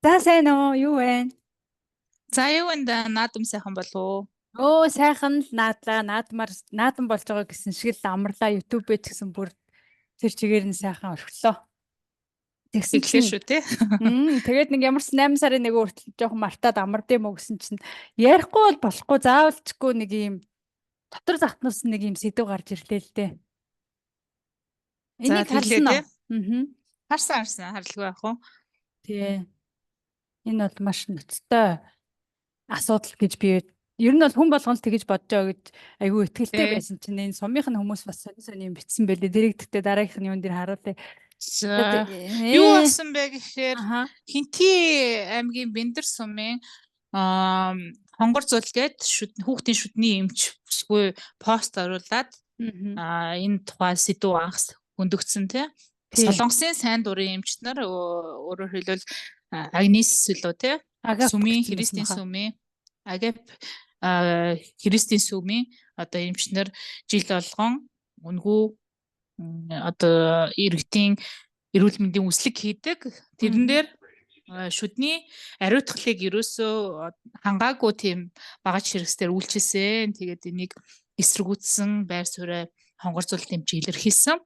За сайн уу? Юу вэ? За юу энд наадам сайхан болов. Өө сайхан л наадлаа. Наадам болж байгаа гэсэн шиг л амарлаа. YouTube-д ч гэсэн бүр тэр чигээр нь сайхан орхилоо. Тэгсэн Тэглээ чинь шүү те. тэгээд нэг ямар ч 8 сарын нэг хүртэл жоохон мартаад амард юм уу гэсэн чинь ярихгүй бол болохгүй заавалчгүй нэг юм дотор захтнаас нэг юм сэдв гарч ирлээ л дээ. За Энийг тэглээ харсан те. уу? Аа. Харсан харлгүй ах уу. Тий. Энэ бол маш ноцтой асуудал гэж би ер нь бол хүн болгоно л тэгэж бодож байгаа гэж айгүй ихтгэлтэй Тэ. байсан чинь энэ сумынх нь хүмүүс бас сони юм битсэн байлээ. Дэрэг тэгтээ дараагийнх нь юун дээр харуулъя. За юу болсон бэ гэхээр Аха. Хинти аймгийн Бэндэр сумын хонгор зул гээд хүүхдийн шүдний эмч бүсгүй пост оруулаад энэ тухай сэдв анхс хөндөгдсөн те. Солонгосын сайн дурын эмч нар өөрөөр хэлбэл Агнес сүлөө те. Сүмийн Христийн сүмийн Агап Христийн сүмийн одоо эмчнэр жил болгон үнгүй одоо иргэдийн эрүүл мэндийн үслэг хийдэг. Тэрэн дээр шүдний ариутгалыг ерөөсөө хангаагүй тийм багаж хэрэгсээр үйлчилсэн. Тэгээд энийг эсэргүүцсэн байр сууриа хонгор зул эмч илэрхийлсэн.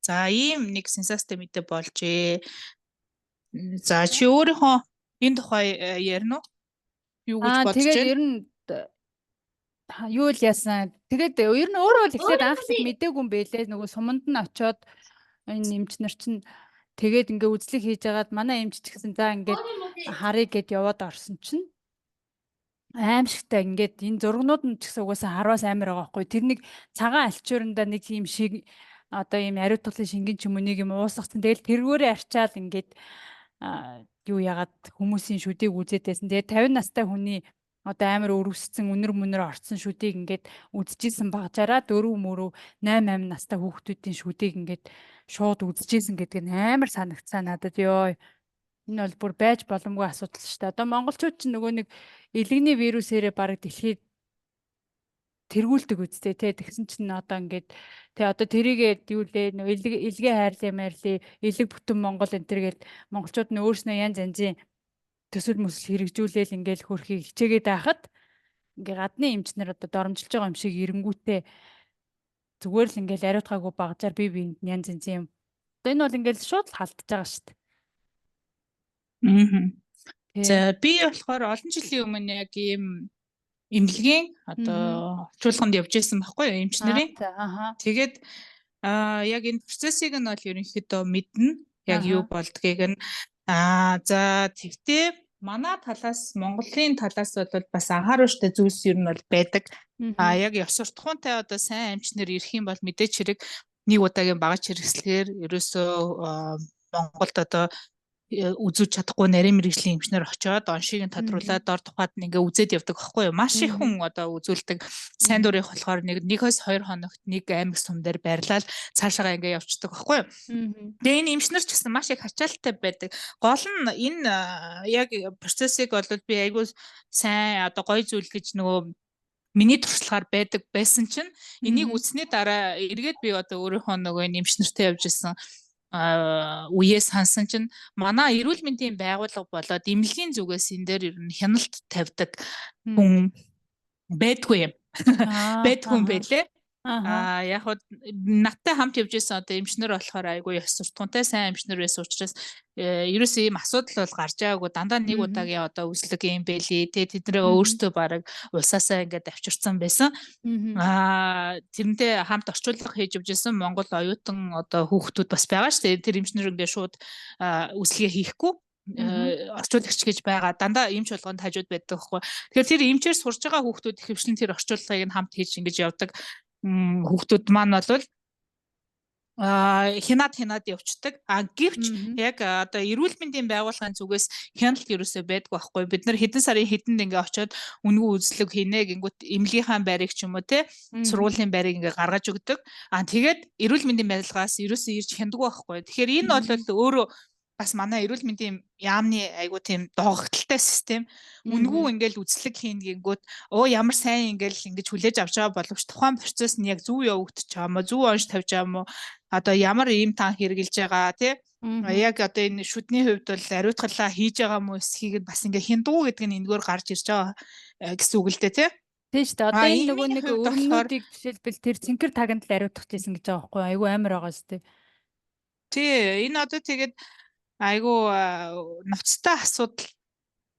За ийм нэг сенсацтэй мэдээ болжээ. За чи өөрийнхөө энэ тухай ярина уу? Юу гэж бодож байна? Тэгээд ер нь юу л яасан. Тэгээд ер нь өөрөө л эхлээд анхлыг мэдээгүй юм бэлээ. Нөгөө суманд нь очиод энэ эмч нар чинь тэгээд ингээ үзлэг хийж агаад манай эмч ч гэсэн за ингээд харъя гэд яваад орсон чинь аимшигтай ингээд энэ зургнууд нь ч гэсэн угаасаа хараас амар байгаа байхгүй. Тэр нэг цагаан альчууранда нэг юм шиг одоо ийм ариутгалын шингэн ч юм уу нэг юм уусгацсан. Тэгэл тэргүүрээ арчаал ингээд юу ягаад хүмүүсийн шүдийг үзээд байсан. Тэгээд 50 настай хүний одоо амар өрөвсцэн үнэр мөнөр орцсон шүдийг ингээд үзчихсэн багжаараа 4 мөрөв 8 настай хүүхдүүдийн шүдийг ингээд шууд үзчихсэн гэдэг нь амар санагцсан надад ёо. Энэ бол бүр байж боломгүй асуудал шүү дээ. Одоо монголчууд ч нөгөө нэг элэгний вирусээрээ бараг дэлхийд тэргүүлдэг үстэй те. Тэгсэн чинь одоо ингээд те одоо тэрийгээ юу лээ элгээ хайрлаа маярлаа элэг бүтэн Монгол энэ төр гээд монголчууд нь өөрснөө янз янзын төсөл мөсөл хэрэгжүүлээл ингээл хөрхийг хичээгээд байхад ингээ гадны эмчнэр одоо доромжилж байгаа юм шиг эренгүүтээ зүгээр л ингээл ариутгаагүй багажаар бие биенд янз янз юм. Одоо энэ бол ингээл шууд л халтж байгаа шүү дээ. За би болохоор олон жилийн өмнө яг ийм эмнэлгийн одоо орчуулганд явж байсан байхгүй юу эмч нарын. Тэгээд яг энэ процессыг нь бол ерөнхийдөө мэднэ. Яг юу болдгийг нь за тэгтээ манай талаас Монголын талаас бол бас анхааруулжтай зүйлс ер нь бол байдаг. Яг ёс суртахуунтай одоо сайн эмчнэр ирэх юм бол мэдээч хэрэг нэг удаагийн багаж хэрэгслэгээр ерөөсөө Монголд одоо үзүүж чадахгүй нарийн мэрэгжлийн эмчнэр очиод оншийг нь тодруулаад дор тухайд нь ингээ үзээд явдаг байхгүй юу? Маш их хүн одоо үзүүлдэг. Сайн дурынх болохоор нэгээс 2 хоногт нэг аймаг сум дээр байрлал цаашаа ингээ явцдаг байхгүй юу? Тэгээ энэ эмчнэр ч гэсэн маш их ачаалттай байдаг. Гол нь энэ яг процессыг бол би айгүй сайн одоо гоё зүйл гэж нөгөө миний туршлагаар байдаг байсан чинь энийг үзсний дараа эргээд би одоо өөрийнхөө нөгөө эмчнэртэй явж исэн үеэ сансан чинь манай эрүүл мэндийн байгууллага болоод эмнэлгийн зүгээс энэ дээр ер нь хяналт тавьдаг хүн байдгүй юм. Байдгүй юм байлээ. Яг хөө надтай хамт явж байсан одоо эмчнэр болохоор айгүй ёс суртахуунтай сайн эмчнэр байсан учраас ерөөсөө ийм асуудал бол гарч байгаагүй дандаа нэг удаагийн одоо үслэг юм бэлээ те тэднээ өөртөө бараг улсаасаа ингээд авчирсан байсан. Тэрнтэй хамт орчуулга хийж явж байсан Монгол оюутан одоо хүүхдүүд бас байгаа шүү дээ. Тэр эмчнэр ингээд шууд үслэгээ хийхгүй орчуулагч гэж байгаа дандаа эмч болгонд хажууд байдаг байхгүй. Тэгэхээр тэр эмчээр сурж байгаа хүүхдүүд их хвшлэн тэр орчуулгыг нь хамт хийж ингэж явдаг хүүхдүүд маань бол хянаад явцдаг. Гэвч яг одоо эрүүл мэндийн байгууллагын зүгээс хяналт ерөөсөө байдгүй байхгүй. Бид нар хэдэн сарын хэдэнд ингээ очиод үнгүй үзлэг хийнэ гингүүт эмнэлгийнхаа байрыг ч юм уу те сургуулийн байрыг ингээ гаргаж өгдөг. Тэгээд эрүүл мэндийн байгууллагаас ерөөсөө ирж хяндаггүй байхгүй. Тэгэхээр энэ бол өөрөө бас манай эрүүл мэндийн яамны айгуу тийм доогдолтой систем. Үнгүй ингээл үзлэг хийн гингүүт ямар сайн ингээл ингэж хүлээж авч байгаа боловч тухайн процесс нь яг зөв явагдаж байгаа мó зөв онш тавьж байгаа мó одоо ямар ийм тан хэрглэж байгаа тий. Яг одоо энэ шүдний хувьд бол ариутгалаа хийж байгаа мó эсхийг бас ингээ хиндгүү гэдэг нь энэгээр гарч ирж байгаа гэсэн үг л дээ тий. Тийм шүү дээ. Одоо энэ нөгөө нэг өрнүүдийг жишээлбэл тэр цэнхэр таганд л ариутгах гэсэн гэж байгаа байхгүй айгүй амар байгаа шүү дээ. Тий, энэ одоо тэгээд айгүй ноцтой асуудал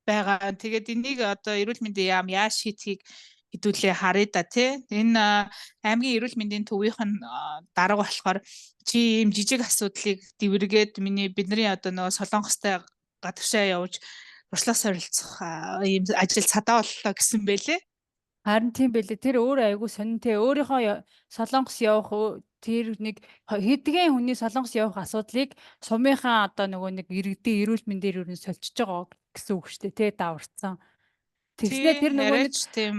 байгаа. Тэгээд энийг одоо эрүүл мэндийн яам яаж шийдхийг хэдүүлээ харъя да тий. Энэ аймгийн эрүүл мэндийн төвийнх нь дарга болохоор чи ийм жижиг асуудлыг дэвэргээд бидний одоо нөгөө Солонгостой гадагшаа явж туршлага солилцох ийм ажил цадаа боллоо гэсэн бэлээ. Харин тийм бэлээ. Тэр өөр айгүй сонин те өөрийнхөө Солонгос явах тэр нэг хэдхэн хүний Солонгос явах асуудлыг сумынхаа одоо нөгөө нэг иргэдийн эрүүл мэндээр юу солилцож байгаа гэсэн үг шүү дээ те даварцсан. Тэгснээр тэр нөгөө нэг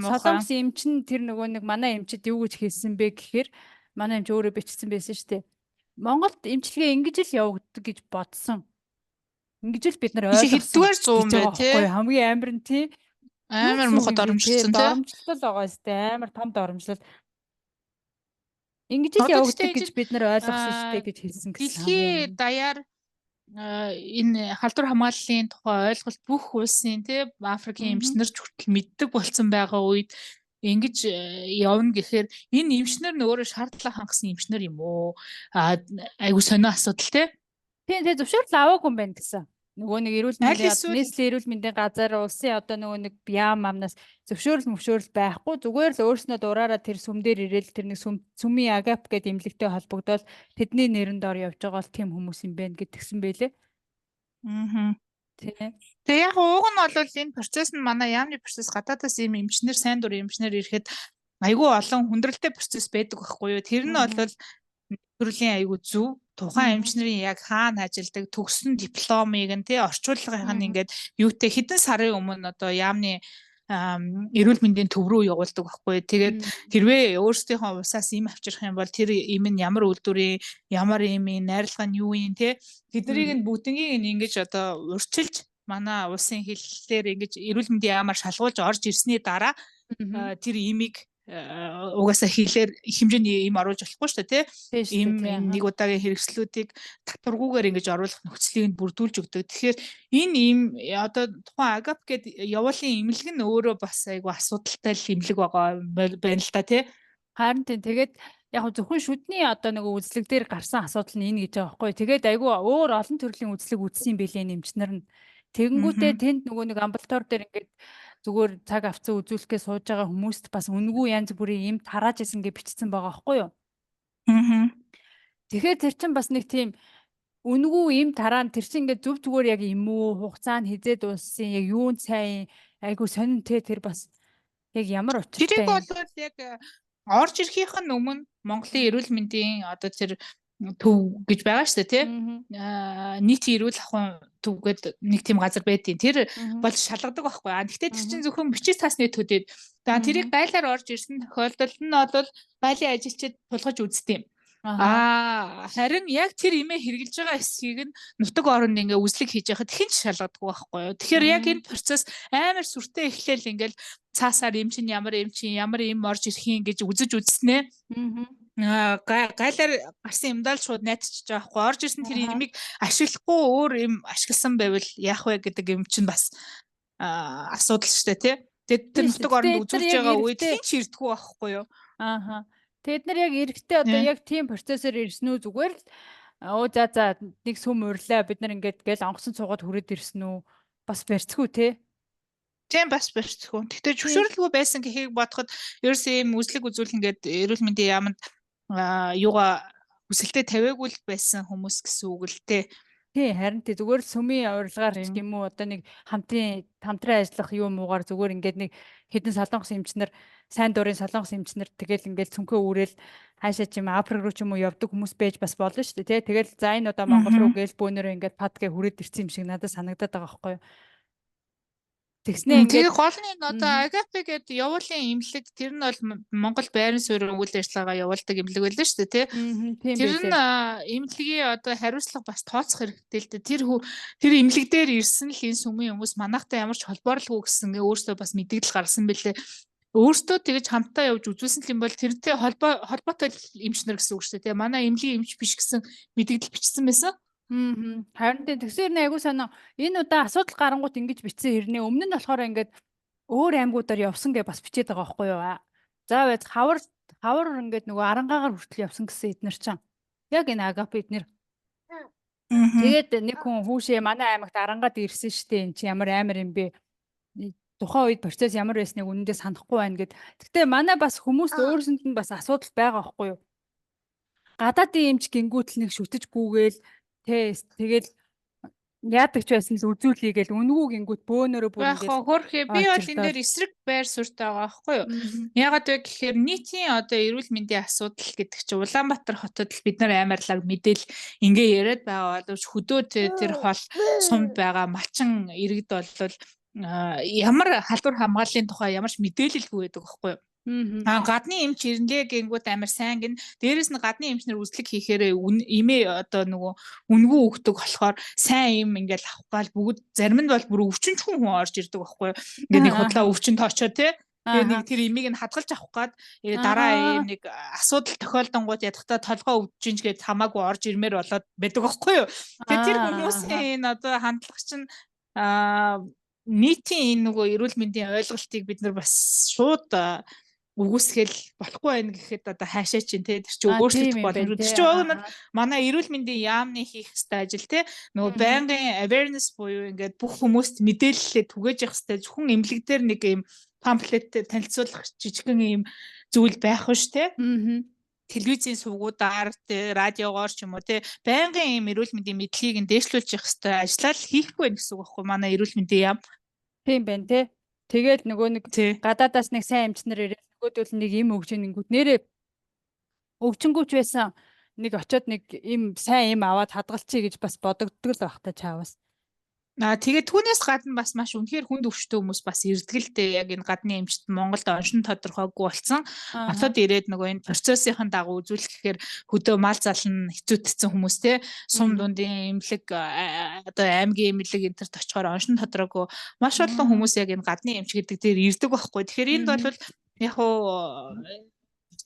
Солонгос эмчин тэр нөгөө нэг манай эмчид юу гэж хэлсэн бэ гэхээр манай эмч өөрөө бичсэн байсан шүү дээ. Монголд эмчилгээ ингэж л явагддаг гэж бодсон. Ингэж л бид нар ойлгосон. Хэддүгээр 100 бай тий. Хамгийн амар нь тий. Амар мохот доромжлсон тий. Доромжлол байгаа сте амар том доромжлол. Ингэж л явагддаг гэж бид нар ойлгосон шүү дээ гэж хэлсэн гэсэн. Дэлхийн даяар энэ халдвар хамгааллын тухай ойлголт бүх улсын тий Африкийн эмчнэр ч хүртэл мэддэг болсон байгаа үед ингэж явна гэхээр энэ эмчнэр нь өөрөө шаардлага хангасан эмчнэр юм уу? Айгу сонио асуудал тий. Тийм зөвшөөрөл аваагүй юм байна гэсэн. Нөгөө нэг эрүүл мэндийн нийслэлийн эрүүл мэндийн газар улсын одоо нөгөө нэг яам амнаас зөвшөөрөл байхгүй зүгээр л өөрснөө дураараа тэр сүм дээр ирээл тэр нэг сүмийн агап гэдэг эмнэлэгтэй холбогдоод тэдний нэрэн доор явж байгаа бол тийм хүмүүс юм байна гэдгсэн байлээ. Тэгээ яг ууг нь бол энэ процесс нь манай яамны процесс гадаадаас ийм эмчнэр сайн дур эмчнэр ирэхэд айгүй олон хүндрэлтэй процесс байдаг байхгүй юу. Тэр нь бол төрлийн айгүй зөв. Тухайн эмчнэрийн яг хаана ажилладаг төгссөн дипломыг нь тий орчуулгын нь ингээд юутэй хэдэн сарын өмнө одоо яамны эрүүл мэндийн төв рүү явуулдаг байхгүй. Тэгээд хэрвээ өөрсдийнхөө усаас им авчрах юм бол тэр им нь ямар үйлдвэрийн ямар имийн найрлага нь юу юм тий тэднийг нь бүгднийг ингэж одоо урьдчилж манай улсын хэллэлээр ингэж эрүүл мэндийн яамаар шалгуулж орж ирсний дараа тэр имийг угаасаа хэлээр хэмжээний им оруулж болохгүй шүү дээ тий им нэг удаагийн хэрэгслүүдийг татваргүйгээр ингэж оруулах нөхцөлийг бүрдүүлж өгдөг. Тэгэхээр энэ им одоо тухайн агап гээд явуулын имлэг нь өөрөө бас айгу асуудалтай л имлэг байгаа байна л та тий. Харин тэгээд яг зөвхөн шүдний одоо нөгөө үзлэг дээр гарсан асуудал нь энэ гэж байгаа байхгүй. Тэгээд айгу өөр олон төрлийн үзлэг үзсэн бэлээ нэмчнэр нь. Тэгэнгүүтээ тэнд нөгөө нэг амбулатор дээр ингээд зүгээр цаг авцсан үзүүлэхээ сууж байгаа хүмүүст бас үнгүй янз бүрийн юм тарааж исэн гэж бичсэн байгаа байхгүй юу? Тэгэхээр тэр чинь бас нэг тийм үнгүй юм тараан тэр чинь ингээд зөв зүгээр яг юм уу хугацаа нь хизээд дууссан яг юун сайн айгу сонин тэр бас яг ямар учиртай. Тэрийг бол яг орж ирэхийнх нь өмнө Монголын эрүүл мэндийн одоо тэр төв гэж байгаа шүү дээ тий. Нийтийн эрүүл ахуйн төв гэдэг нэг тийм газар байдیں۔ Тэр бол шалгадаг байхгүй. Гэхдээ тэр чинь зөвхөн бичиж цаасны төдөд. Тэрийг гайлаар орж ирсэн тохиолдолд нь бол гайлын ажилчид тулгаж үздэг юм. Харин яг тэр имээ хэрглэж байгаа эсхийг нь нутаг оронд ингээ үзлэг хийж яхад хэн ч шалгадаг байхгүй юу. Тэгэхээр яг энэ процесс амар сүртэй эхлээл ингээл цаасаар эм чинь ямар эм орж ирэх юм гэж үзэж үзснэ. Гайлаар гарсан юмдаа л шууд найдчихж байгаа хгүй. Орж ирсэн тэр имийг ашиглахгүй өөр юм ашигласан байвал яах вэ гэдэг юм чинь бас асуудал шүү дээ тий. Тэгээд тэр нутаг оронд үзүүлж байгаа үед хэн ч ирдэггүй байхгүй юу. Тэд нар яг эрэхтэй одоо яг тийм процессор ирсэн үү зүгээр л за нэг сүм урьлаа бид нар ингээд гээл онгоцон цуугаад хүрээд ирсэн үү бас барьцгүй тий. Тийм бас барьцгүй. Тэгтээ зөвшөөрлгүй байсан гэхийг бодоход ерөөсөө ийм үзлэг үзүүлэн ингээд эрүүл мэндийн яамд юугаа хүсэлтэд тавиагүй л байсан хүмүүс гэсэн үг л дээ. Тий харин тий зүгээр сүмийн урилгаар ч юм уу одоо нэг хамтран ажиллах юм уугаар зүгээр ингээд нэг хэдэн солонгос эмчнэр сайн дурын солонгос эмчнэр тэгэл ингээд цүнхөө үрэл хаашаа ч юм Африк руу ч юм уу явдаг хүмүүс байж бас болно шүү дээ тий. Тэгэл за энэ удаа Монгол руу гээл бөөнөрөө ингээд падгээ хүрээд ирсэн юм шиг надад санагдаад байгаа байхгүй юу. Тэгээ гол нь одоо агапи гэдэг явуулын имлэг тэр нь бол Монгол байрны суурин үйл ажиллагаа явуулдаг имлэг байлаа шүү дээ тий. Тэр нь имлэгийн одоо хариуцлага бас тооцох хэрэгтэй л дээ. Тэр имлэг дээр ирсэн л энэ сүмийн хүмүүс манайхтай ямар ч холбоорлгүй гэсэн өөрсдөө бас мэдээлэл гаргасан бэлээ. өөртөө тэгэж хамтаа явж үзүүлсэн юм бол тэрнтэй холбоотой эмчнэр гэсэн үг шүү дээ. Манай эмнэлгийн эмч биш гэсэн мэдээлэл бичсэн байсан. Харин тэгсээр нэ айгуу санаа энэ удаа асуудал гарангуут ингэж бичсэн хэрнээ өмнө нь болохоор ингээд өөр аймагуудаар явсан гэж бас бичээд байгаа байхгүй юу? За байж хавар ингээд нөгөө арангаагаар хүртэл явсан гэсэн эднэр чинь. Яг энэ агап эднэр. Тэгээд нэг хүн хүүшээ манай аймагт арангаад ирсэн штэ энэ чи ямар амар юм бэ? Тухайн үед процесс ямар байсныг үнэндээ санахгүй байна гэд. Гэхдээ манай бас хүмүүс өөрсөнд нь бас асуудал байгаа байхгүй юу? Гадаадын эмч гингүүтэл нэг шүтэж гүүгээл тэгэл яадаг ч байсан л үзүүлъя гэл үнгүй гингүүт бөөнөрөө бүр ингээд хөрхөө би бол энэ дээр эсрэг байр суурьтай байгаа байхгүй юу? Ягаад вэ гэхээр нийтийн одоо эрүүл мэндийн асуудал гэдэг чинь Улаанбаатар хотод л бид нар амарлаг мэдээл ингээ яриад байгаа боловч хөдөө тэр хол сумд байгаа малчин иргэд болвол ямар халдвар хамгааллын тухай ямарч мэдээлэлгүй байдаг байхгүй юу? Гадны эмч ирлээ гингүүт амар сайн гин дээрэс нь гадны эмчнэр үзлэг хийхээр имээ одоо нөгөө үнгүй өгдөг болохоор сайн юм ингээл авах гал бүгд зарим нь бол бүр өвчнөчгүй хүн орж ирдэг байхгүй ингээ нэг худлаа өвчнөд очоо тий тэгээ нэг тэр имийг нь хадгалж авах гад дараа ийм нэг асуудал тохиолдонгууд ядахта толгоо өвдөж гэж хамаагүй орж ирмээр болоод байдаг байхгүй юу тэгээ тэр хүмүүсийн энэ одоо хандлага чинь нийтийн энэ нөгөө эрүүл мэндийн ойлголтыг бид нар бас шууд үгүйсгэл болохгүй байх гэхэд одоо хаашаа чинь те тэр чинь өөрчлөлт болно. Тэр чинь уг нь манай эрүүл мэндийн яамны хийх ёстой ажил те нөгөө байнгын awareness буюу ингээд бүх хүмүүст мэдээлэлээ түгээж явах ёстой. Зөвхөн эмнэлэг дээр нэг юм памфлет танилцуулах жижигхэн юм зүйл байх биш те. Телевизийн сувгуудаар радиогоор ч юм уу те байнгын юм эрүүл мэндийн мэдлэгийг нь дээшлүүлж явах ёстой. Ажлаа л хийхгүй байх гэсэн үг байхгүй манай эрүүл мэндийн яам. Тийм байна те. Тэгээд нөгөө нэг гадаадаас нэг сайн эмчнэр ирээд нөгөөдөл нэг юм өгч ингүүд нэрээ өвчнгүүч байсан нэг очиод нэг им сайн им аваад хадгалчихъя гэж бас бодогддог л байх та чаавас. Тэгээд түүнээс гадна бас маш үнэхээр хүнд өвчтөй хүмүүс бас ирдэг л дээ. Яг энэ гадны эмчт Монголд оншин тодорхойгүй болсон. Хотод ирээд нөгөө энэ процессын дагуу үзүүлэхээр хөдөө мал зална хэцүүдсэн хүмүүс те сум дундын эмнэлэг одоо аймгийн эмнэлэг энтерт очихоор оншин тодорхойгүй маш олон хүмүүс яг энэ гадны эмч гэдэг дээр ирдэг байхгүй. Тэгэхээр энд бол яг хуу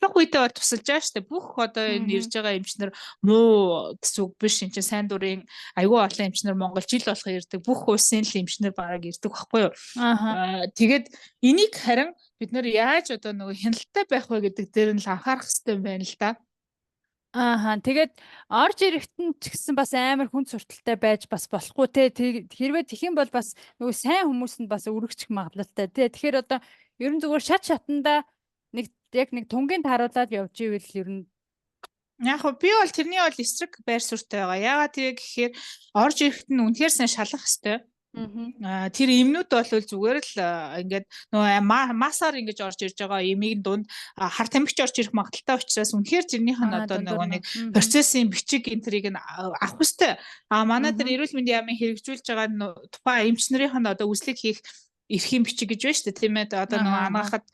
Баг үедээ бол тусалж байгаа шүү дээ. Бүх одоо энэ ирж байгаа эмчнэр муу гэсэн үг биш. Энд чинь сайн дурын аюул олон эмчнэр Монгол жил болох ирдэг. Бүх улсын л эмчнэр бараг ирдэг байхгүй юу? Тэгээд энийг харин бид нэр яаж одоо нөгөө хяналттай байх вэ гэдэг дээр нь л анхаарах хэрэгтэй байна л да. Тэгээд орж ирэхтэн ч гэсэн бас амар хүн сурталтай байж бас болохгүй те. Хэрвээ тэх юм бол бас нөгөө сайн хүмүүс нь бас өргөчих магадлалтай те. Тэгэхээр одоо ерөн зүгээр шатандаа яг нэг тунгийн тааруулаад явж ивэл ер нь яг би бол тэрний бол эсрэг байр суурьтай байгаа. Яагаад тэгээ гэхээр орж ирэхэд нь үнэхээр сайн шалах хэрэгтэй. Тэр эмнүүд бол зүгээр л ингээд нөгөө масаар ингэж орж ирж байгаа эмийн дунд хар тамхич орж ирэх магадaltaй учраас үнэхээр тэрнийх нь одоо нөгөө нэг процессын бичиг энтрийг нь авах хэрэгтэй. Манай дээр эрүүл мэндийн яамын хэрэгжүүлж байгаа тухайн эмчнэрийнх нь одоо үзлэг хийх эрхийн бичиг гэж байна шүү дээ тийм ээ одоо нөгөө ангаахад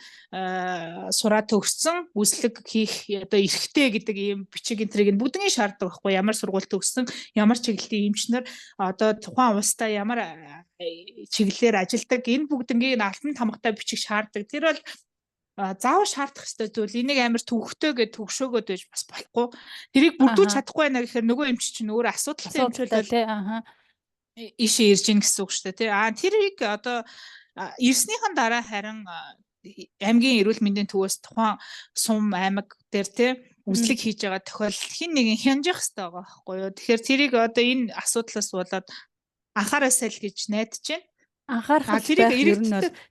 сураад төгссөн үзлэг хийх одоо эрхтэй гэдэг ийм бичиг энтрийг нь бүгднийг шаарддаг байхгүй ямар сургууль төгссөн ямар чиглэлийн эмчнэр одоо тухайн улстай ямар чиглэлээр ажилладаг энэ бүгднийг алтан тамгатай бичиг шаарддаг тэр бол заавал шаардах ёстой зүйл энийг амар төвхтэй гэж төгшөөгөөд байж бас болохгүй тэрийг бүрдүүлж чадахгүй байна гэхээр нөгөө эмч чинь өөр асуудалтай эмч бол ишээ ирж гин гэсэн үг шүү дээ тий тэрийг одоо ирснийхэн дараа харин аймгийн эрүүл мэндийн төвөөс тухайн сум аймаг дээр тий үзлэг хийж байгаа тохиолдолд хин нэгэн хянжих хэрэгтэй байгаа байхгүй юу тэгэхээр тэрийг одоо энэ асуудлаас болоод анхаараасай л гэж найдаж байна анхаарах тэрийг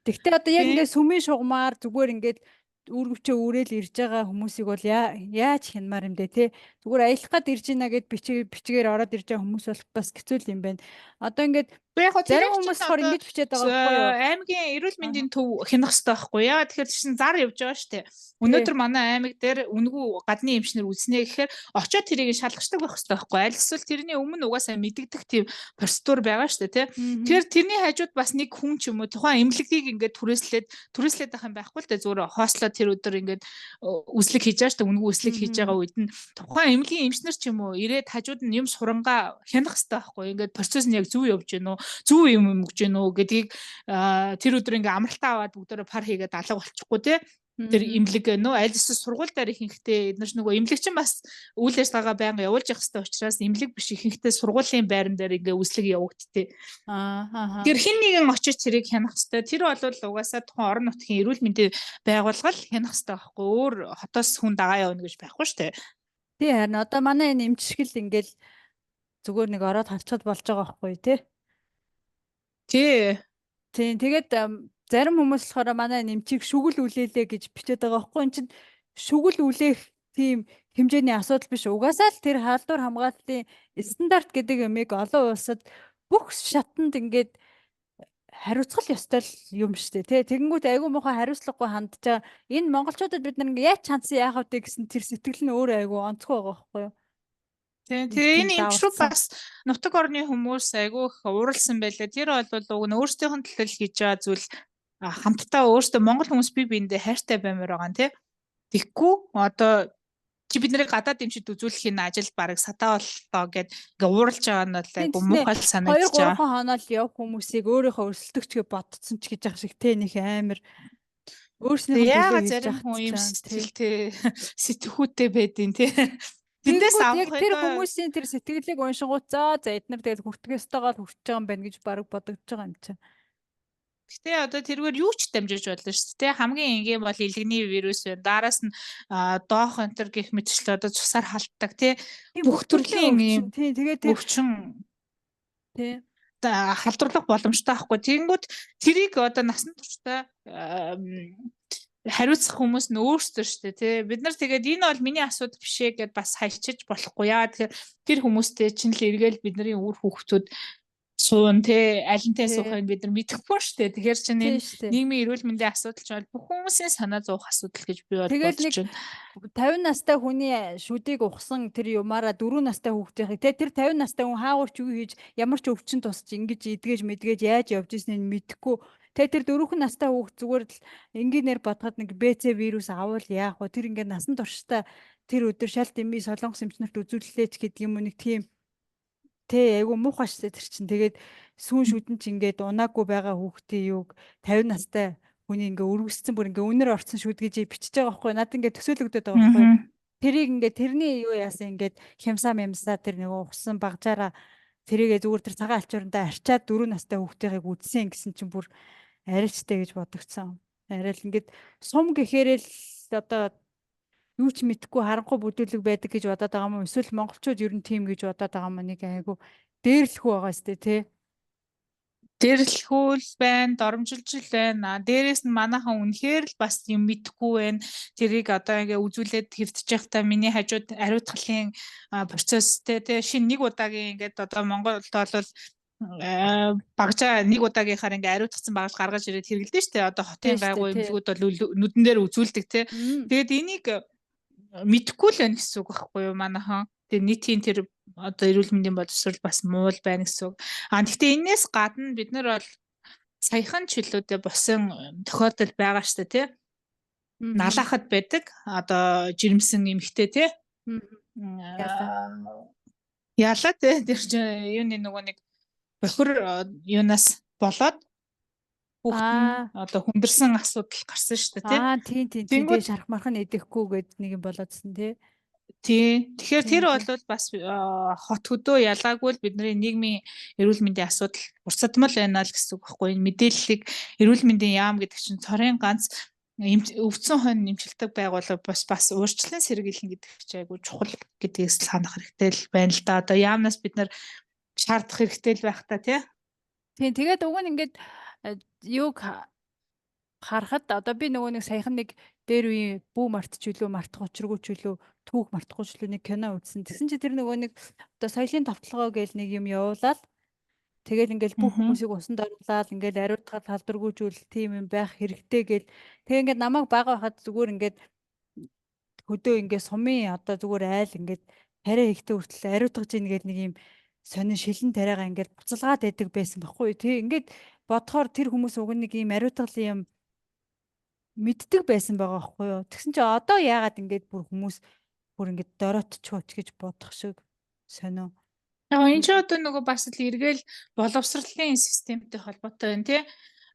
тэгтээ одоо яг ингээд сүмийн шугамар зүгээр ингээд үүргэвчээ үүрэл ирж байгаа хүмүүсийг бол яаж хянамаар юм бэ те зүгээр аялах гад ирж ийна гэд бичгээр ороод ирж байгаа хүмүүс бол бас хэцүү юм байна одоо ингээд зарим хүмүүс хор ингэж бичээд байгаа байхгүй юу аймгийн эрүүл мэндийн төв хянах хэрэгтэй байхгүй яа тэгэхээр чинь зар явж байгаа штэ өнөөдөр манай аймаг дээр үнгүү гадны эмчнэр үзнэ гэхээр очоод тэрийг шалгачдаг байх хэрэгтэй байхгүй аль эсвэл тэрний өмнө угаасаа мэддэгдэх тийм процедур байгаа штэ те тэгэхээр тэрний хажууд бас нэг хүн ч юм уу тухайн эмнэлгийг ингээд түрээслээд байх юм байхгүй л дээ зүгээр хоослоод тэр өдөр ингээд үслэг хийж байгаа шүү дээ. Үнэгүй үслэг хийж байгаа үед нь тухайн эмнэлгийн эмчнэр ч юм уу ирээд хажууд нь юм сурангаа хянах хэрэгтэй байхгүй. Ингээд процесс нь яг зөв явж гэнэ үү? Зөв юм өгж гэнэ үү гэдгийг тэр өдөр ингээд амралтаа аваад бүгдөө пар хийгээд алга болчихгүй те. Тэр имлэг нөө аль эсвэл сургууль дээр ихэнхдээ эднэрч нөгөө имлэг чинь бас үйл ажиллагаа байнга явуулж явах хэрэгтэй учраас имлэг биш ихэнхдээ сургуулийн байран дээр ингээ үслэг явагдтыг. Тэр хин нэгэн очиж тэрийг хянах хэрэгтэй. Тэр бол угаасаа тухайн орон нутгийн эрүүл мэндийн байгууллага хянах хэрэгтэй байхгүй. Өөр хотоос хүн дагаа явна гэж байхгүй шүү дээ. Тий харин одоо манай энэ эмчшгэл ингээл зүгээр нэг ороод харцад болж байгаа байхгүй тий. Тий. Тэгээд зарим хүмүүс болохоор манай нэмчийг шүгэл үлээлээ гэж бичээд байгаа байхгүй. Энд чинь шүгэл үлээх тийм хэмжээний асуудал биш. Угаасаа л тэр халдвар хамгааллын стандарт гэдэг юмыг олон улсад бүх шатанд ингээд хариуцгал ёстой юм шүү дээ. Тэгэнгүүт айгүй муухай хариуцлагагүй хандж байгаа. Энэ монголчуудад бид нар ингээд яаж чансан яах вэ гэсэн тэр сэтгэл нь өөрөө айгүй онцгой байгаа байхгүй юу? Тэгээ энэ эмчрүү бас нутаг орны хүмүүс айгүй их ууралсан байлаа. Тэр бол уг нь өөрсдийнх нь төлөөл хийж байгаа зүйл хамтдаа өөртөө монгол хүмүүс бие биендээ хайртай баймаар байгаа нь тий. Тэгэхгүй одоо чи бид нарыг гадаад эмчид үзүүлэх энэ ажил бараг сатаа боллоо гэд ингээ ууралж байгаа нь бол айгүй муухай санагдаж байгаа. 2-3 хоноод явах хүмүүсийг өөрийнхөө өрсөлдөгч гэж бодцсон ч гэж ах шиг тий нэг амар өөрснийхөө яагаад зарим хүн юм сэтгэлтэй сэтгхүүтэй байдیں۔ Тий. Тэндээс авах тэр хүмүүсийн тэр сэтгэлийг уншингууд за эднэр тэгэл хүртгээстэйгээ л хүрч байгаа юм байна гэж бараг бодогдож байгаа юм чинь. Гэтэ одоо тэргээр юу ч дамжиж болно шүү дээ. Хамгийн энгийн бол илгэний вирус байна. Даараас нь доох энтер гэх мэтчлээ одоо цусаар халтдаг тий. Бүх төрлийн юм тэгээд өвчин тий халдварлах боломжтой байхгүй. Тэгэнгүүт тэрийг одоо насан туршдаа хариуцах хүмүүс нь өөрсдөө шүү дээ тий. Бид нар тэгээд энэ бол миний асуудал биш ээ гэд бас хайчиж болохгүй. Яа тэгэхээр тэр хүмүүстэй чинь л эргээл бидний үр хүүхдүүд суун тий алинтай суухыг бид нар мэдэхгүй шүү дээ. Тэгэхээр чинь энэ нийгмийн эрүүл мэндийн асуудал ч бол бүх хүмүүсийн санаа зовох асуудал гэж би бодож байна. 50 настай хүний шүдийг ухсан тэр юмараа 4 настай хүүхдийн тий тэр 50 настай хүн хаагур ч юу хийж ямар ч өвчин тусч ингэж идгээж мэдгээж яаж явж ирснийг мэдэхгүй. Тэр 4 настай хүүхд зүгээр л энгийнээр бодоход нэг БЦ вирус авал яах вэ? Тэр ингээд насан туршдаа тэр өдөр шал дэмий солонгос эмчнэрт үзүүллээч гэдэг юм уу нэг тийм айгу муухай штэ тэр чинь. Тэгээд сүүн шүдэн чи ингээд унаагүй байгаа хүүхдийн юуг 50 настай хүний ингээ өргөсцөн бүр ингээ үнэр орцсон шүд гэж бичиж байгаа байхгүй. Над ингээ төсөөлөгдөд байгаа байхгүй. Тэрийг ингээ тэрний юу яасан ингээд хямсаа мямсаа тэр нөгөө ухсан багжаараа тэрийгээ зүгээр тэр цагаан алчуурандаа арчаад 4 настай хүүхдийг үдсэн гэсэн чинь бүр арайчтай гэж бодогцсон. Арай л ингээд сум гэхээрээ л одоо юу ч мэдхгүй харанхуй бүдүүлэг байдаг гэж бодоод байгаа юм уу? Эсвэл монголчууд ер нь тийм гэж бодоод байгаа юм нэг айгу дээрлэхүү байгаа сте тий. Дэрлэхүүл байна, доромжилжил байна. Дээрээс нь манайхан үнэхээр л бас юм мэдхгүй байна. Тэрийг одоо ингээ үзүүлээд хэвтэж явахдаа миний хажууд ариутгалын процесстэй тий шинэ нэг удаагийн ингээд одоо Монголд бол багжаа нэг удаагийнхаар ингээ ариутгсан багаж гаргаж ирээд хэрэглэдэж штэ. Одоо хотын байгуу эмнэлгүүд бол нүдэн дээр үзүүлдэг тий. Тэгээд энийг мэдхгүй л байна гэсэн үг байхгүй юу манайхан. Тэгээд нийтийн тэр одоо эрүүл мэндийн боловсрол бас муул байна гэсэн үг. Гэхдээ энээс гадна бид нар бол саяхан чөлөөдөө босон тохиолдол байгаа штэ тий. Налахад байдаг. Одоо жирэмсэн эмэгтэй тий. Яла тий тэр юуны нөгөө нэг бохир юунаас болоод хүүхэд одоо хүндэрсэн асуудал гарсан шүү дээ тий. Тэгээд шарах мархан идэхгүй гэд нэг юм болоодсэн тий. Тэгэхээр тэр бол бас хот хөдөө ялгаагүй л бидний нийгмийн эрүүл мэндийн асуудал урсадмал байна л гэсэн үг байхгүй. Энэ мэдээллийг эрүүл мэндийн яам гэдэг чинь цорын ганц өвдсөн хонь нэмшилдэг байгууллага бас өөрчлөлт сэргийлнэ гэдэг чинь айгүй чухал гэдгээс л санах хэрэгтэй л байна л да. Одоо яамнаас бид нар шаардах хэрэгтэй л байх та тий. Тэгээд уг нь ингээд юуг харахад одоо би нөгөө нэг саяхан нэг дээр үе бүү мартчихлөө мартах учиргүй ч үлээ түүх мартахгүй ч үлээ нэг кино үзсэн. Тэгсэн чи тэр нөгөө нэг одоо соёлын товтлогоо гээл нэг юм явуулаад тэгэл ингээл бүх хүмүүсийг усанд оруулаад ингээл ариутгал халдваргүйжүүл тийм юм байх хэрэгтэй гээл. Тэгээ ингээд намайг бага байхад зүгээр ингээд хөдөө ингээд сумын одоо зүгээр айл ингээд тариа ихтэй хүртэл ариутгаж ийн гээл нэг юм сонин шилэн тариагаа ингээд буцалгаад байдаг байсан байхгүй. Тэг ингээд бодохоор тэр хүмүүс уг нэг юм ариутгалын юм мэддэг байсан байгаа байхгүй юу. Тэгсэн чи одоо яагаад ингэж бүр хүмүүс бүр ингэж дороотчууч гэж бодох шиг сонио. Яг энэ ч одоо нөгөө бас л эргээл боловсролын системтэй холбоотой байна тий.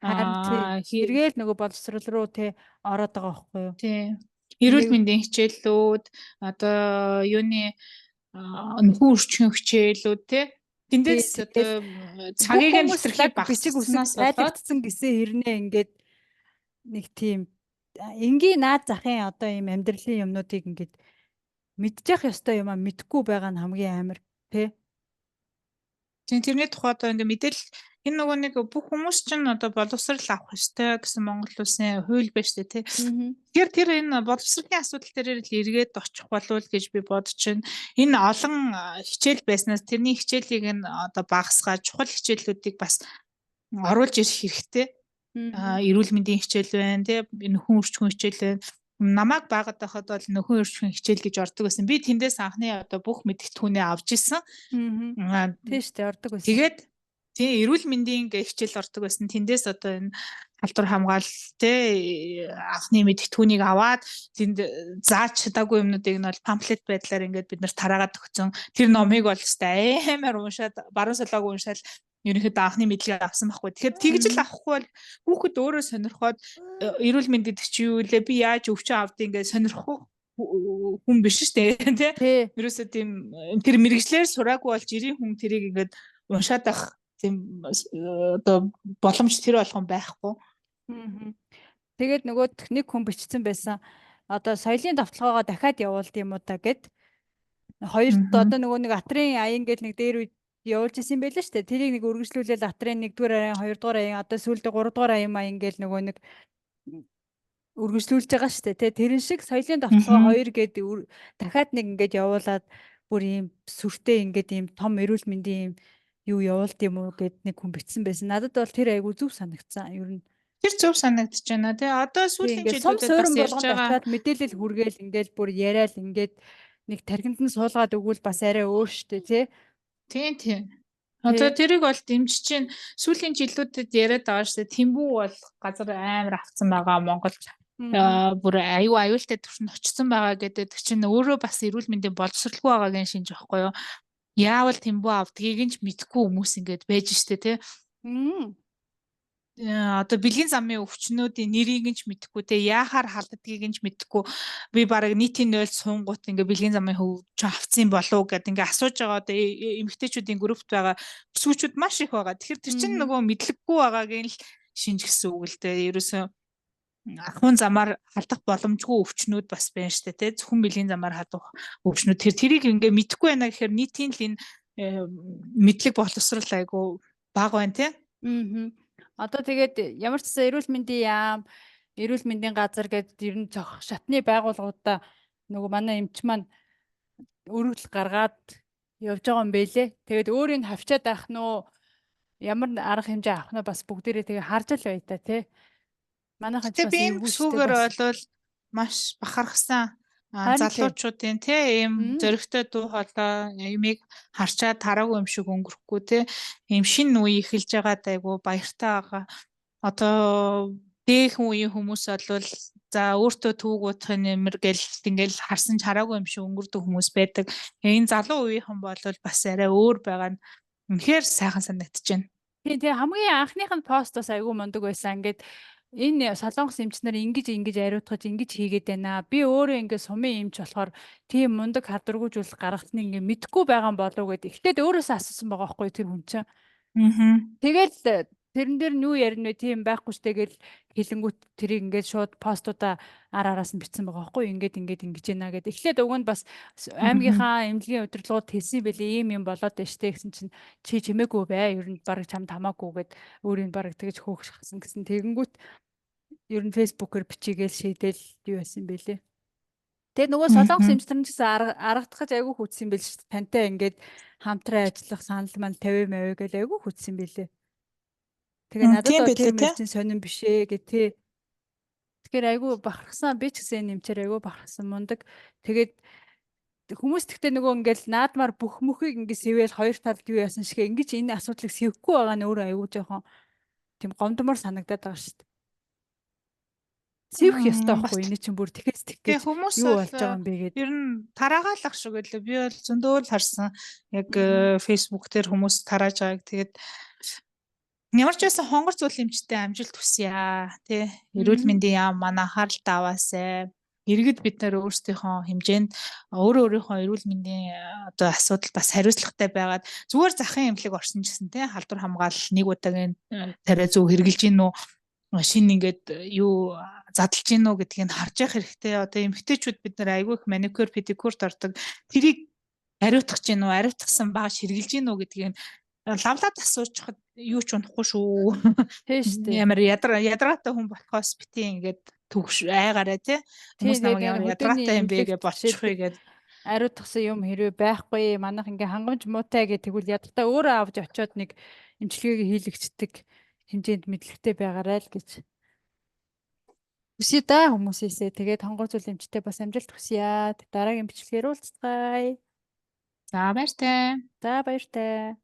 Эргээл нөгөө боловсрол руу тий ороод байгаа байхгүй юу. Тий. Эрүүл мэндийн хичээллүүд одоо юуны нөхөн өрчмөн хичээлүүд тий. Тэндээс одоо цагийг нь илэрхий багасгаснаас тайлбарлагдсан гэсэн хэрнээ ингээд нэг тийм энгийн наад захын одоо ийм амьдралын юмнуудыг ингээд мэдчих ёстой юм а мэдхгүй байгаа нь хамгийн амар тий. Тэрний тухайд ингээ мэдээлэл энэ нөгөө нэг бүх хүмүүс чинь одоо боловсрал авах ёстой гэсэн Монгол улсын хууль байна шүү дээ тий. Тэгэхээр тэр энэ боловсролын асуудал дээр л эргээд очих болов гэж би бодож байна. Энэ олон хичээл байснаас тэрний хичээлийг нь одоо багасгаа чухал хичээллүүдийг бас оруулж ирэх хэрэгтэй. Эрүүл мэндийн хичээл байна тий. Нөхөн өрчмөн хичээл байна. Намайг байгаад байхад бол нөхөн өрчмөн хичээл гэж ордог байсан. Би тэндээс анхны одоо бүх мэдгэдэгтүүнээ авч исэн. Тийм шүү дээ ордог байсан. Тэгээд тий эрүүл мэндийн хичээл ордог байсан. Тэндээс одоо энэ халдвар хамгаалалт тий анхны мэдгэдэгтүүнийг аваад тэнд зааж чадаагүй юмнуудыг нь бол памфлет байдлаар ингээд бид нарт тараагаад өгсөн. Тэр номыг бол өстой амар уншаад баруун солиог уншаал ерөнхийдөө анхны мэдлэгээ авсан байхгүй. Тэгэхээр тэгж л авахгүй бол хүүхэд өөрөө сонирхоод эрүүл мэнд гэдэг чи юу вэ? Би яаж өвчин авдгийг ингээд сонирхох хүн биш шүү дээ тий. Ерөөсөө тийм тэр мэрэгчлэр сураагүй бол жирийн хүн тэрийг ингээд уншаад авах тийм одоо боломж тэр болгон байхгүй. Тэгээд нөгөө нэг хүн бичсэн байсан. Одоо соёлын давталгаагаа дахиад явуулд юм уу та гэд. Хоёрт одоо нөгөө нэг атрын аян гэл нэг дээр явуулж исэн байлаа шүү дээ. Тэрийг нэг үргэлжлүүлээл атрын 1-р аян, 2-р аян, одоо сүүлдээ 3-р аян гэл нөгөө нэг үргэлжлүүлж байгаа шүү дээ. Тэ тэрэн шиг соёлын давталгаа 2 гээд дахиад нэг ингэж явуулаад бүр ийм сүртэй ингэж ийм том эрүүл мэндийн юу явуулд юм уу гэд нэг хүн бичсэн байсан. Надад бол тэр айгу зөв санагдсан. Ер нь тэр зөв санагдаж байна тий. Одоо сүүлийн жилүүдэд бас ярьж байгаа мэдээлэл хүргээл ингээл бүр яриад ингээд нэг тархинд нь суулгаад өгвөл бас арай өөр штэ тий. Тийм. Одоо тэрийг бол дэмжиж чинь сүүлийн жилүүдэд яриад байгаа шүү дээ. Тэмбүү бол газар амар авцсан байгаа Монгол бүр аюултай төвшөнд очсон байгаа гэдэг чинь өөрөө бас эрүүл мэндийн боловсралгүй байгаагийн шинж байхгүй юу? Яавал тэмбүү авдгийг нь ч мэдэхгүй хүмүүс ингээд байж штэ тий. Одоо бэлгийн замын өвчнүүдийн нэрийг нь ч мэдэхгүй те яахаар халддгийг нь ч мэдэхгүй би бараг нийтийн 0 суунгууд ингээ бэлгийн замын хөвч авцсан болов гэд ингээ асууж байгаа одоо эмэгтэйчүүдийн группт байгаа өсвүүчүүд маш их байгаа. Тэгэхээр тэр чинь нөгөө мэдлэггүй байгаагийн л шинж гэсэн үг л дээ. Ерөөсөө ахуйн замаар халдах боломжгүй өвчнүүд бас байна штэ те зөвхөн бэлгийн замаар халдах өвчнүүд тэрийг ингээ мэдэхгүй байна гэхээр нийтийн л энэ мэдлэг боловсрал айгу бага байна те. Одоо тэгээд ямар ч гэсэн эрүүл мэндийн яам, эрүүл мэндийн газар гэдэг ер нь шатны байгууллагуудаа нөгөө манай эмч маань өргөл гаргаад явж байгаа юм бэлээ. Тэгээд өөрийг хавчаад авах нь уу ямар арга хэмжээ авах нь бас бүгдээрээ тэгээ харж л бай та тий. Манайхан ч бас эвгүй сүгээр бол маш бахархсан залуучуудын тий ийм зөрөгтэй дуу хоолой юмыг харчаад тараагүй юм шиг өнгөрөхгүй тий ийм шинэ үе эхэлж байгаад айгу баяртай байгаа. Одоо дээхэн үеийн хүмүүс бол за өөртөө түүгүүтхэн нэмэр гэл ингээл харсан чараагүй юм шиг өнгөрдөг хүмүүс байдаг. Энэ залуу үеийнхэн бол бас арай өөр байгаа нь үнэхээр сайхан санагдаж байна. Тий хамгийн анхных нь пост бас айгүй мундаг байсан. Ингээд энэ солонгос эмч нар ингэж ариутгаж ингэж хийгээд байна. Би өөрөө ингэ сумын эмч болохоор тийм мундаг хадваргүйжүүлэх гаргалтны ингэ мэдхгүй байгаа юм болов гэд ихтэй өөрөөсөө асуусан байгаа байхгүй тэр хүн чинь. Тэгэл тэрэн дээр нь юу ярина вэ? Тийм байхгүй штэ гэл хэлэнгүүт тэрийг ингээд шууд постуудаа араас нь бичсэн байгаа байхгүй ингэж байна гэд. Эхлээд уг нь бас аймгийнхаа эмнэлгийн удирдлагууд хэлсэн байлээ ийм юм болоод байна штэ гэсэн чинь чи чимээгүй бай. Ер нь баг чамд хамаагүй гэд өөрийн баг тэгэж хөөгч хасан гэсэн тэгэнгүүт ер нь фэйсбүүкээр бичигээл шийдэл юу байсан бэлээ. Тэгээд нөгөө солонгос эмчтэр нь гэсэн аргадахж айгүй хүчсэн байл шүү дээ. Тантай ингээд хамтран ажиллах санал мань 50 гэл айгүй хүчсэн бэлээ. Тэгээ надад бол тэр мэрчийн сонирн биш ээ гэ тий. Тэгэхээр айгүй бахархсан би ч гэсэн нэмчээр айгүй бахархсан мундаг. Тэгээд хүмүүс тэгтээ нөгөө ингээл наадмаар бүх мөхийг ингээд сэвэл хоёр талд юу яасан шиг ингэж энэ асуудлыг сэвэхгүй байгаа нь өөрөө айгүй жоохон тийм гомдмор санагдаад байгаа шүү дээ. Сэвх ёстой байхгүй энэ чинь бүр тэхээс тэгэх гэж хүмүүс юу бол болж байгаа юм бэ гэдэг. ер нь тараагаалах шиг байлаа. Би бол зөндөө л харсан. Яг Facebook дээр хүмүүс тарааж байгааг тэгээд ямар ч байсан хонгор зүйл эмчтэй амжилт хүсье тий. Эрүүл мэндийн яам манай анхаарал таваасай. Иргэд бид нар өөрсдийнхөө хэмжээнд өөрийнхөө эрүүл мэндийн одоо асуудал бас хариуцлагатай байгаад зүгээр захын эмнэлэг орсон гэсэн тий халдвар хамгаалал нэг удаагийн тариа зөв хэрэгжилж гин үү шин ингээд юу задлж гин үү гэдгийг харж явах хэрэгтэй. Одоо эмэгтэйчүүд бид нар айгүй их маникюр педикюрт ордог. Тэрийг ариутгах гин үү, ариутгасан багаж хэрэгжилж гин үү гэдгийг лавлаад асуучихад юу ч унахгүй шүү. Тийм шүү дээ. Ямар ядаргаатай хүн болохоос бити ингээд төгш айгаараа тий. Хүмүүс намайг ямар ядаргаатай юм бэ гэж болчихгүй гээд ариутгсан юм хэрвээ байхгүй манайх ингээ хангамж муутай гэж тэгвэл ядартай өөрөө авч очиод нэг эмчилгээгээ хийлэгчдэг хэмжээнд мэдлэгтэй байгаарай л гэж. Хүсье да хүмүүсээсээ. Тэгээд хонгор зүйл эмчтэй бас амжилт хүсье. Дараагийн бичлэгээр уулзцгаая. за баяртай. За баяртай.